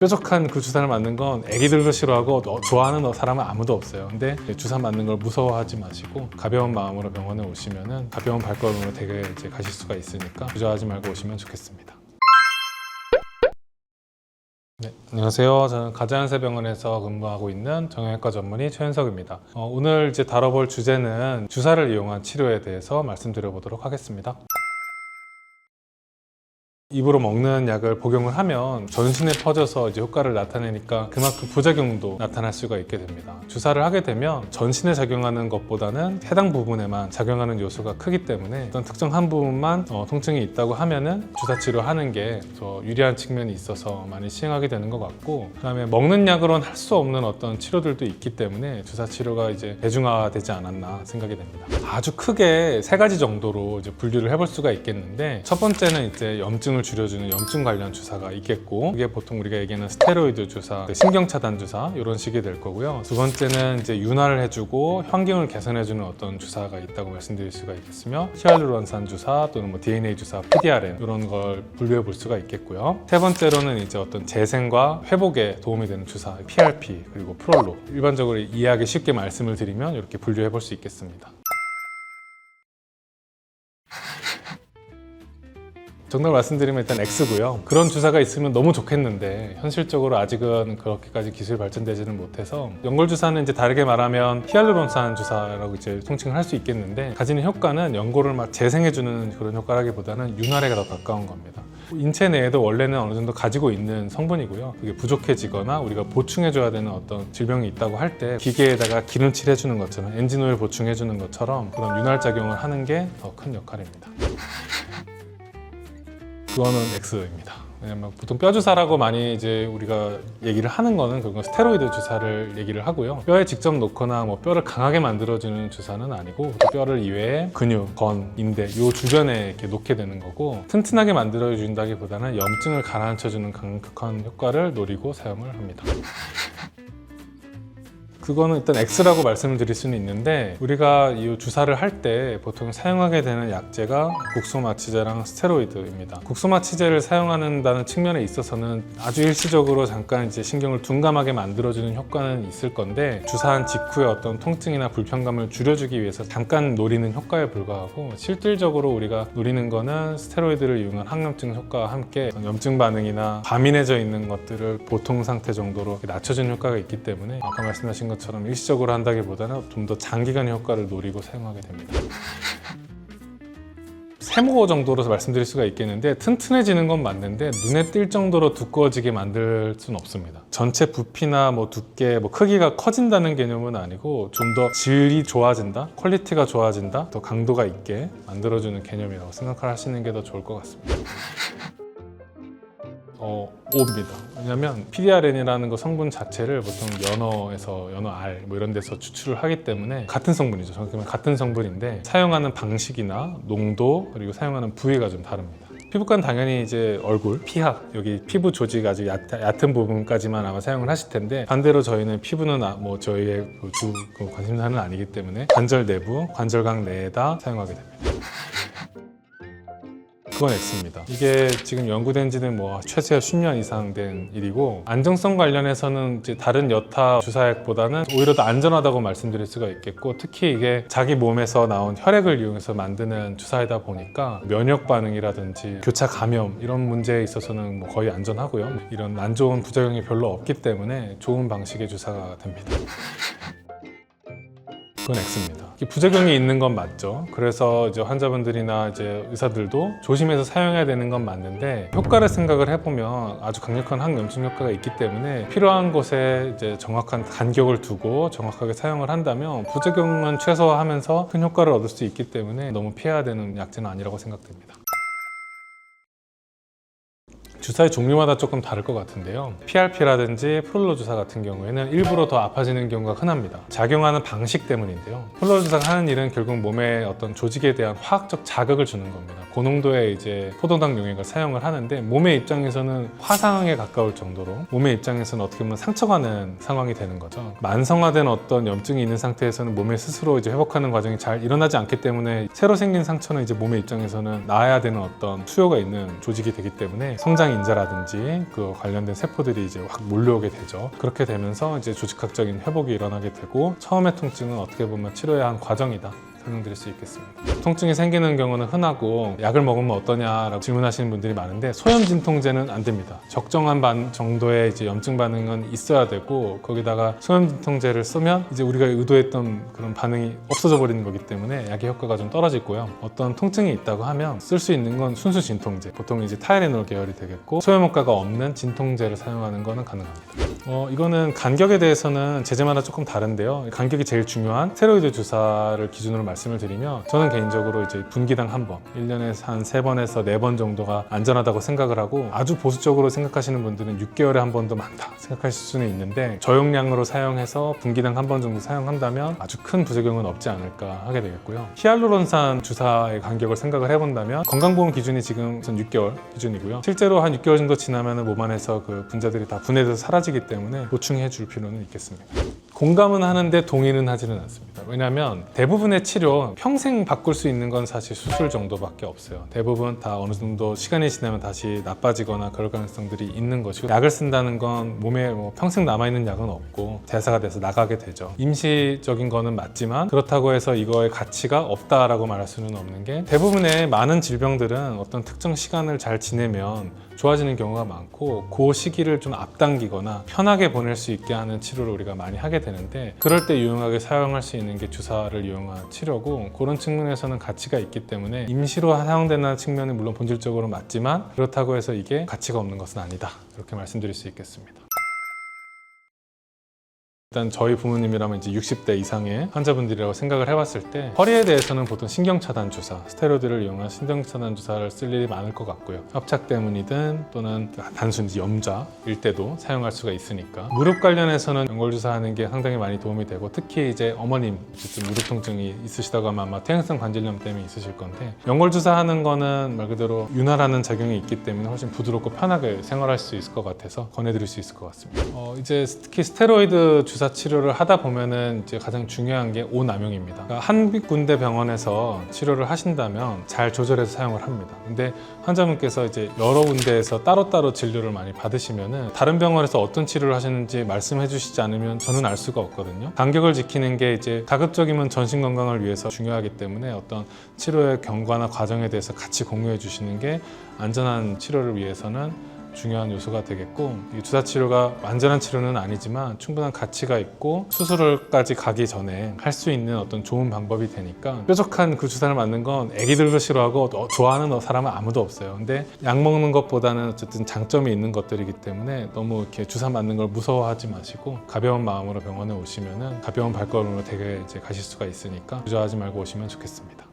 뾰족한 그 주사를 맞는 건 애기들도 싫어하고 좋아하는 사람은 아무도 없어요. 근데 주사 맞는 걸 무서워하지 마시고 가벼운 마음으로 병원에 오시면은 가벼운 발걸음으로 댁에 이제 가실 수가 있으니까 주저하지 말고 오시면 좋겠습니다. 네, 안녕하세요. 저는 가자연세병원에서 근무하고 있는 정형외과 전문의 최현석입니다. 오늘 이제 다뤄볼 주제는 주사를 이용한 치료에 대해서 말씀드려보도록 하겠습니다. 입으로 먹는 약을 복용을 하면 전신에 퍼져서 이제 효과를 나타내니까 그만큼 부작용도 나타날 수가 있게 됩니다. 주사를 하게 되면 전신에 작용하는 것보다는 해당 부분에만 작용하는 요소가 크기 때문에 어떤 특정 한 부분만 통증이 있다고 하면은 주사 치료하는 게 더 유리한 측면이 있어서 많이 시행하게 되는 것 같고, 그다음에 먹는 약으로는 할 수 없는 어떤 치료들도 있기 때문에 주사 치료가 이제 대중화되지 않았나 생각이 됩니다. 아주 크게 세 가지 정도로 이제 분류를 해볼 수가 있겠는데, 첫 번째는 이제 염증을 줄여주는 염증 관련 주사가 있겠고, 이게 보통 우리가 얘기하는 스테로이드 주사, 신경차단 주사 이런 식이 될 거고요. 두 번째는 이제 윤활을 해주고 환경을 개선해주는 어떤 주사가 있다고 말씀드릴 수가 있겠으며, 히알루론산 주사 또는 뭐 DNA 주사, PDRN 이런 걸 분류해 볼 수가 있겠고요. 세 번째로는 이제 어떤 재생과 회복에 도움이 되는 주사, PRP 그리고 프롤로, 일반적으로 이해하기 쉽게 말씀을 드리면 이렇게 분류해 볼 수 있겠습니다. 정답 말씀드리면 일단 X고요. 그런 주사가 있으면 너무 좋겠는데 현실적으로 아직은 그렇게까지 기술이 발전되지는 못해서, 연골주사는 이제 다르게 말하면 히알루론산 주사라고 이제 통칭을 할 수 있겠는데, 가지는 효과는 연골을 막 재생해주는 그런 효과라기보다는 윤활에 더 가까운 겁니다. 인체 내에도 원래는 어느 정도 가지고 있는 성분이고요. 그게 부족해지거나 우리가 보충해줘야 되는 어떤 질병이 있다고 할 때 기계에다가 기름칠 해주는 것처럼, 엔진오일 보충해주는 것처럼 그런 윤활 작용을 하는 게 더 큰 역할입니다. 그거는 X입니다. 왜냐면 보통 뼈 주사라고 많이 이제 우리가 얘기를 하는 거는 결국 스테로이드 주사를 얘기를 하고요. 뼈에 직접 놓거나 뭐 뼈를 강하게 만들어주는 주사는 아니고, 뼈를 이외에 근육, 건, 인대 요 주변에 이렇게 놓게 되는 거고, 튼튼하게 만들어준다기보다는 염증을 가라앉혀주는 강력한 효과를 노리고 사용을 합니다. 그거는 일단 X라고 말씀을 드릴 수는 있는데, 우리가 이 주사를 할 때 보통 사용하게 되는 약제가 국소마취제랑 스테로이드입니다. 국소마취제를 사용한다는 측면에 있어서는 아주 일시적으로 잠깐 이제 신경을 둔감하게 만들어주는 효과는 있을 건데, 주사한 직후에 어떤 통증이나 불편감을 줄여주기 위해서 잠깐 노리는 효과에 불과하고, 실질적으로 우리가 노리는 거는 스테로이드를 이용한 항염증 효과와 함께 염증 반응이나 과민해져 있는 것들을 보통 상태 정도로 낮춰주는 효과가 있기 때문에, 아까 말씀하신 것처럼 일시적으로 한다기보다는 좀 더 장기간의 효과를 노리고 사용하게 됩니다. 세모 정도로 말씀드릴 수가 있겠는데, 튼튼해지는 건 맞는데 눈에 띌 정도로 두꺼워지게 만들 수는 없습니다. 전체 부피나 뭐 두께, 뭐 크기가 커진다는 개념은 아니고, 좀 더 질이 좋아진다, 퀄리티가 좋아진다, 더 강도가 있게 만들어주는 개념이라고 생각하시는 게 더 좋을 것 같습니다. O입니다. 왜냐면 PDRN이라는 거 성분 자체를 보통 연어에서, 연어알 뭐 이런 데서 추출을 하기 때문에 같은 성분이죠. 정확히 말하면 같은 성분인데 사용하는 방식이나 농도 그리고 사용하는 부위가 좀 다릅니다. 피부과는 당연히 이제 얼굴, 피하, 여기 피부 조직 아주 얕은 부분까지만 아마 사용을 하실 텐데, 반대로 저희는 피부는 뭐 저희의 주 관심사는 아니기 때문에 관절 내부, 관절각 내에다 사용하게 됩니다. 그건 X입니다. 이게 지금 연구된 지는 뭐 최소한 10년 이상 된 일이고, 안정성 관련해서는 이제 다른 여타 주사약보다는 오히려 더 안전하다고 말씀드릴 수가 있겠고, 특히 이게 자기 몸에서 나온 혈액을 이용해서 만드는 주사이다 보니까 면역 반응이라든지 교차 감염 이런 문제에 있어서는 뭐 거의 안전하고요. 이런 안 좋은 부작용이 별로 없기 때문에 좋은 방식의 주사가 됩니다. 그건 X입니다. 부작용이 있는 건 맞죠. 그래서 이제 환자분들이나 이제 의사들도 조심해서 사용해야 되는 건 맞는데, 효과를 생각을 해보면 아주 강력한 항염증 효과가 있기 때문에 필요한 곳에 이제 정확한 간격을 두고 정확하게 사용을 한다면 부작용은 최소화하면서 큰 효과를 얻을 수 있기 때문에 너무 피해야 되는 약제는 아니라고 생각됩니다. 주사의 종류마다 조금 다를 것 같은데요. PRP라든지 프롤로 주사 같은 경우에는 일부러 더 아파지는 경우가 흔합니다. 작용하는 방식 때문인데요. 프롤로 주사가 하는 일은 결국 몸의 어떤 조직에 대한 화학적 자극을 주는 겁니다. 고농도의 이제 포도당 용액을 사용을 하는데, 몸의 입장에서는 화상에 가까울 정도로 몸의 입장에서는 어떻게 보면 상처가는 상황이 되는 거죠. 만성화된 어떤 염증이 있는 상태에서는 몸에 스스로 이제 회복하는 과정이 잘 일어나지 않기 때문에, 새로 생긴 상처는 이제 몸의 입장에서는 나아야 되는 어떤 수요가 있는 조직이 되기 때문에 성장이 인자라든지 그 관련된 세포들이 이제 확 몰려오게 되죠. 그렇게 되면서 이제 조직학적인 회복이 일어나게 되고 처음의 통증은 어떻게 보면 치료해야 한 과정이다. 설명드릴 수 있겠습니다. 통증이 생기는 경우는 흔하고 약을 먹으면 어떠냐라고 질문하시는 분들이 많은데 소염 진통제는 안 됩니다. 적정한 정도의 이제 염증 반응은 있어야 되고 거기다가 소염 진통제를 쓰면 이제 우리가 의도했던 그런 반응이 없어져 버리는 거기 때문에 약의 효과가 좀 떨어지고요. 어떤 통증이 있다고 하면 쓸 수 있는 건 순수 진통제, 보통 이제 타이레놀 계열이 되겠고 소염 효과가 없는 진통제를 사용하는 거는 가능합니다. 이거는 간격에 대해서는 제제마다 조금 다른데요. 간격이 제일 중요한 스테로이드 주사를 기준으로 말씀을 드리면 저는 개인적으로 이제 분기당 한 번, 1년에 한 3번에서 4번 정도가 안전하다고 생각을 하고 아주 보수적으로 생각하시는 분들은 6개월에 한 번도 많다 생각하실 수는 있는데 저용량으로 사용해서 분기당 한 번 정도 사용한다면 아주 큰 부작용은 없지 않을까 하게 되겠고요. 히알루론산 주사의 간격을 생각을 해본다면 건강보험 기준이 지금 전 6개월 기준이고요. 실제로 한 6개월 정도 지나면 몸 안에서 그 분자들이 다 분해돼서 사라지기 때문에 보충해 줄 필요는 있겠습니다. 공감은 하는데 동의는 하지는 않습니다. 왜냐하면 대부분의 치료 평생 바꿀 수 있는 건 사실 수술 정도밖에 없어요. 대부분 다 어느 정도 시간이 지나면 다시 나빠지거나 그럴 가능성들이 있는 것이고 약을 쓴다는 건 몸에 평생 남아있는 약은 없고 대사가 돼서 나가게 되죠. 임시적인 거는 맞지만 그렇다고 해서 이거의 가치가 없다라고 말할 수는 없는 게 대부분의 많은 질병들은 어떤 특정 시간을 잘 지내면 좋아지는 경우가 많고 그 시기를 좀 앞당기거나 편하게 보낼 수 있게 하는 치료를 우리가 많이 하게 되는데 그럴 때 유용하게 사용할 수 있는 게 주사를 이용한 치료고 그런 측면에서는 가치가 있기 때문에 임시로 사용되는 측면은 물론 본질적으로 맞지만 그렇다고 해서 이게 가치가 없는 것은 아니다. 이렇게 말씀드릴 수 있겠습니다. 일단 저희 부모님이라면 이제 60대 이상의 환자분들이라고 생각을 해봤을 때 허리에 대해서는 보통 신경차단 주사, 스테로이드를 이용한 신경차단 주사를 쓸 일이 많을 것 같고요. 협착 때문이든 또는 단순히 염좌일 때도 사용할 수가 있으니까 무릎 관련해서는 연골주사 하는 게 상당히 많이 도움이 되고 특히 이제 어머님 무릎 통증이 있으시다고 하면 아마 퇴행성 관절염 때문에 있으실 건데 연골주사 하는 거는 말 그대로 윤활하는 작용이 있기 때문에 훨씬 부드럽고 편하게 생활할 수 있을 것 같아서 권해드릴 수 있을 것 같습니다. 이제 특히 스테로이드 주사 치료를 하다 보면은 이제 가장 중요한 게 오남용입니다. 그러니까 한 군데 병원에서 치료를 하신다면 잘 조절해서 사용을 합니다. 근데 환자분께서 이제 여러 군데에서 따로따로 진료를 많이 받으시면은 다른 병원에서 어떤 치료를 하셨는지 말씀해 주시지 않으면 저는 알 수가 없거든요. 간격을 지키는 게 이제 가급적이면 전신 건강을 위해서 중요하기 때문에 어떤 치료의 경과나 과정에 대해서 같이 공유해 주시는 게 안전한 치료를 위해서는 중요한 요소가 되겠고 이 주사 치료가 완전한 치료는 아니지만 충분한 가치가 있고 수술까지 가기 전에 할 수 있는 어떤 좋은 방법이 되니까 뾰족한 그 주사를 맞는 건 애기들도 싫어하고 좋아하는 사람은 아무도 없어요. 근데 약 먹는 것보다는 어쨌든 장점이 있는 것들이기 때문에 너무 이렇게 주사 맞는 걸 무서워하지 마시고 가벼운 마음으로 병원에 오시면은 가벼운 발걸음으로 되게 이제 가실 수가 있으니까 주저하지 말고 오시면 좋겠습니다.